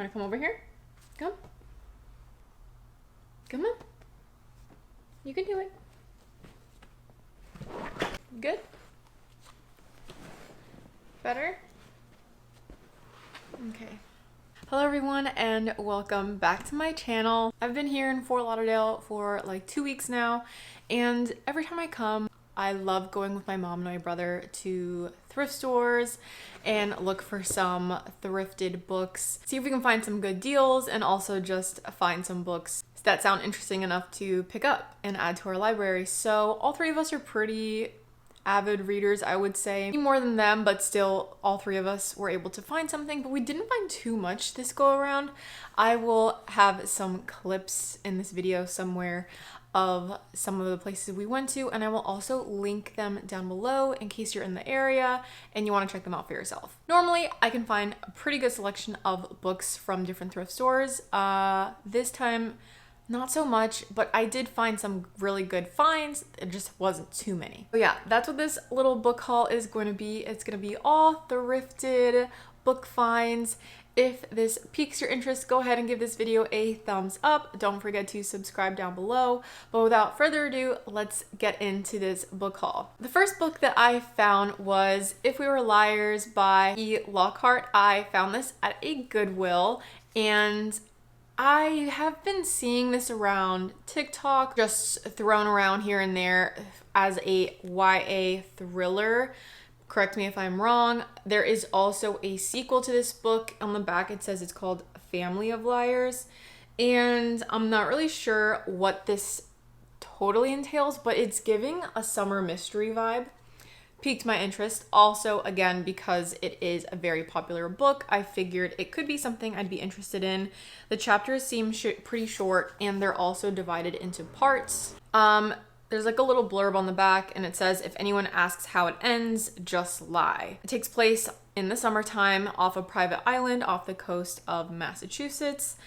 want to come over here? Come. Come on. You can do it. Good? Better? Okay. Hello everyone and welcome back to my channel. I've been here in Fort Lauderdale for like 2 weeks now, and every time I come, I love going with my mom and my brother to thrift stores and look for some thrifted books, see if we can find some good deals, and also just find some books that sound interesting enough to pick up and add to our library. So all three of us are pretty avid readers, I would say. More than them, but still all three of us were able to find something, but we didn't find too much this go around. I will have some clips in this video somewhere of some of the places we went to, and I will also link them down below in case you're in the area and you want to check them out for yourself. Normally, I can find a pretty good selection of books from different thrift stores. This time, not so much, but I did find some really good finds. It just wasn't too many. But yeah, that's what this little book haul is going to be. It's going to be all thrifted book finds. If this piques your interest, go ahead and give this video a thumbs up. Don't forget to subscribe down below. But without further ado, let's get into this book haul. The first book that I found was If We Were Liars by E. Lockhart. I found this at a Goodwill, and I have been seeing this around TikTok, just thrown around here and there as a YA thriller. Correct me if I'm wrong. There is also a sequel to this book. On the back it says it's called Family of Liars, and I'm not really sure what this totally entails, but it's giving a summer mystery vibe. Piqued my interest. Also, again, because it is a very popular book, I figured it could be something I'd be interested in. The chapters seem pretty short, and they're also divided into parts. There's like a little blurb on the back, and it says, if anyone asks how it ends, just lie. It takes place in the summertime off a private island off the coast of Massachusetts,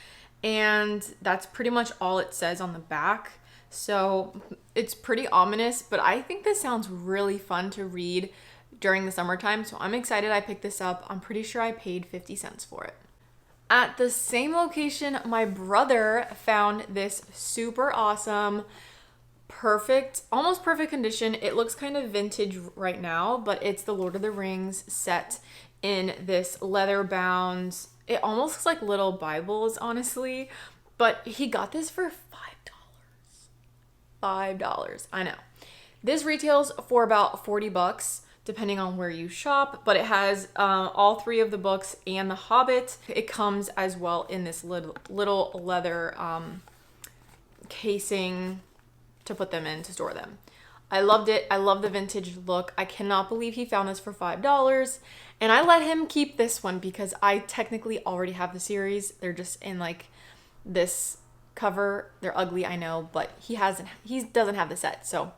and that's pretty much all it says on the back. So it's pretty ominous, but I think this sounds really fun to read during the summertime, so I'm excited I picked this up. I'm pretty sure I paid 50 cents for it. At the same location, my brother found this super awesome, perfect, almost perfect condition. It looks kind of vintage right now, but it's the Lord of the Rings set in this leather bound, it almost looks like little Bibles, honestly, but he got this for $5. I know. This retails for about 40 bucks, depending on where you shop, but it has all three of the books and The Hobbit. It comes as well in this little leather casing to put them in to store them. I loved it. I love the vintage look. I cannot believe he found this for $5, and I let him keep this one because I technically already have the series. They're just in like this cover. They're ugly, I know, but he doesn't have the set, so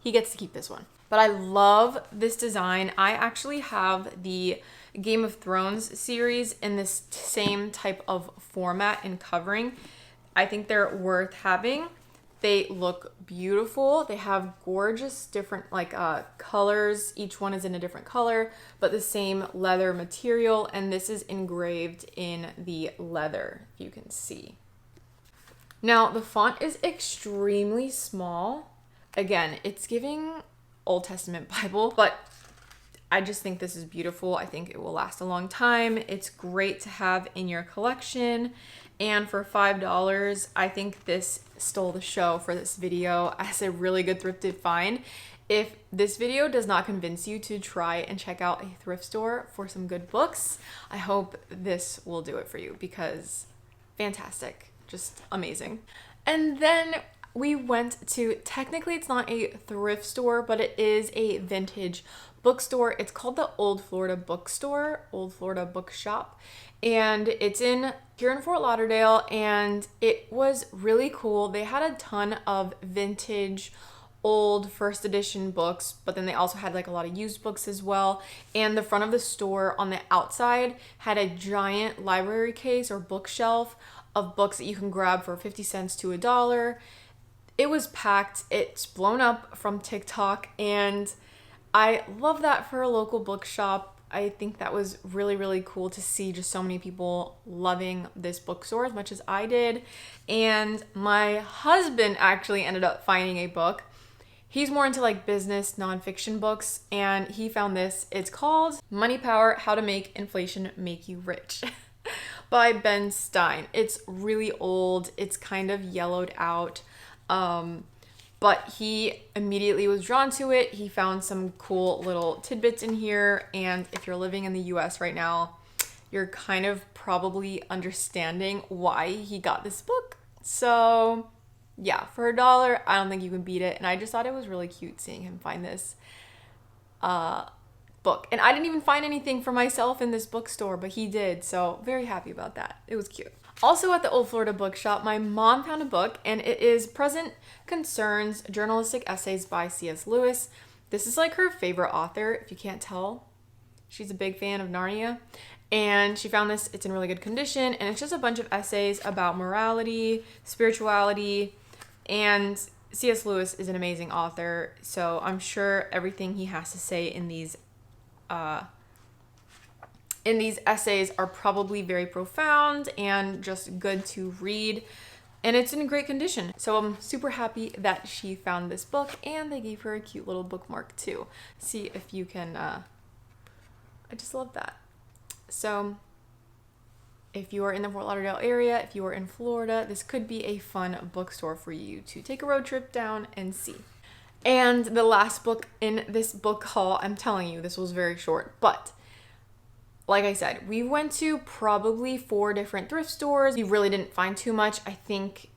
he gets to keep this one. But I love this design. I actually have the Game of Thrones series in this same type of format and covering. I think they're worth having. They look beautiful. They have gorgeous different colors. Each one is in a different color, but the same leather material, and this is engraved in the leather, if you can see. Now, the font is extremely small. Again, it's giving Old Testament Bible, but I just think this is beautiful. I think it will last a long time. It's great to have in your collection. And for $5, I think this stole the show for this video as a really good thrifted find. If this video does not convince you to try and check out a thrift store for some good books, I hope this will do it for you because fantastic. Just amazing. And then we went to, technically it's not a thrift store, but it is a vintage bookstore. It's called the Old Florida Bookstore, Old Florida Bookshop, and it's here in Fort Lauderdale, and it was really cool. They had a ton of vintage old first edition books, but then they also had like a lot of used books as well. And the front of the store on the outside had a giant library case or bookshelf of books that you can grab for 50 cents to $1. It was packed. It's blown up from TikTok, and I love that for a local bookshop. I think that was really, really cool to see just so many people loving this bookstore as much as I did. And my husband actually ended up finding a book. He's more into like business nonfiction books, and he found this. It's called Money Power: How to Make Inflation Make You Rich by Ben Stein. It's really old. It's kind of yellowed out. But he immediately was drawn to it. He found some cool little tidbits in here. And if you're living in the US right now, you're kind of probably understanding why he got this book. So yeah, for $1, I don't think you can beat it. And I just thought it was really cute seeing him find this book. And I didn't even find anything for myself in this bookstore, but he did. So very happy about that. It was cute. Also at the Old Florida Bookshop, my mom found a book, and it is Present Concerns Journalistic Essays by C.S. Lewis. This is like her favorite author, if you can't tell. She's a big fan of Narnia. And she found this. It's in really good condition, and it's just a bunch of essays about morality, spirituality, and C.S. Lewis is an amazing author, so I'm sure everything he has to say in these essays are probably very profound and just good to read, and it's in great condition. So I'm super happy that she found this book, and they gave her a cute little bookmark too. See if you can, I just love that. So if you are in the Fort Lauderdale area, if you are in Florida, this could be a fun bookstore for you to take a road trip down and see. And the last book in this book haul, I'm telling you, this was very short, but like I said, we went to probably 4 different thrift stores. We really didn't find too much. I think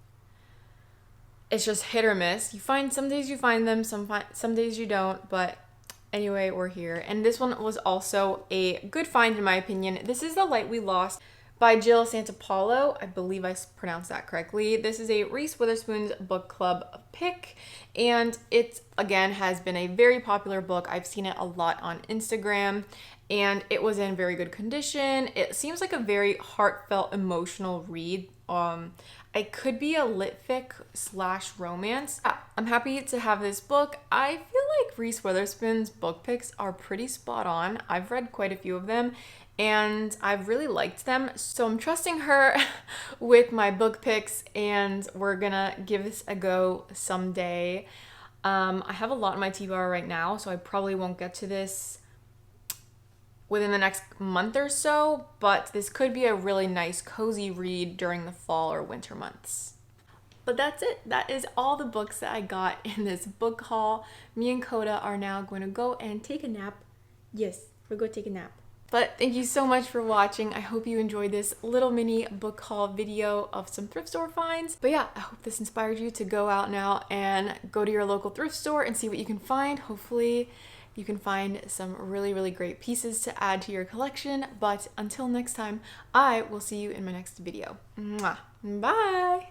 it's just hit or miss. You find some days you find them, some days you don't, but anyway, we're here. And this one was also a good find in my opinion. This is The Light We Lost by Jill Santopolo. I believe I pronounced that correctly. This is a Reese Witherspoon's book club pick, and it again has been a very popular book. I've seen it a lot on Instagram, and it was in very good condition. It seems like a very heartfelt, emotional read. It could be a lit fic / romance. I'm happy to have this book. I feel like Reese Witherspoon's book picks are pretty spot on. I've read quite a few of them, and I've really liked them. So I'm trusting her with my book picks, and we're gonna give this a go someday. I have a lot in my TBR right now, so I probably won't get to this within the next month or so, but this could be a really nice cozy read during the fall or winter months. But that's it. That is all the books that I got in this book haul. Me and Coda are now going to go and take a nap. Yes, we're going to take a nap. But thank you so much for watching. I hope you enjoyed this little mini book haul video of some thrift store finds. But yeah, I hope this inspired you to go out now and go to your local thrift store and see what you can find. Hopefully you can find some really, really great pieces to add to your collection. But until next time, I will see you in my next video. Mwah. Bye!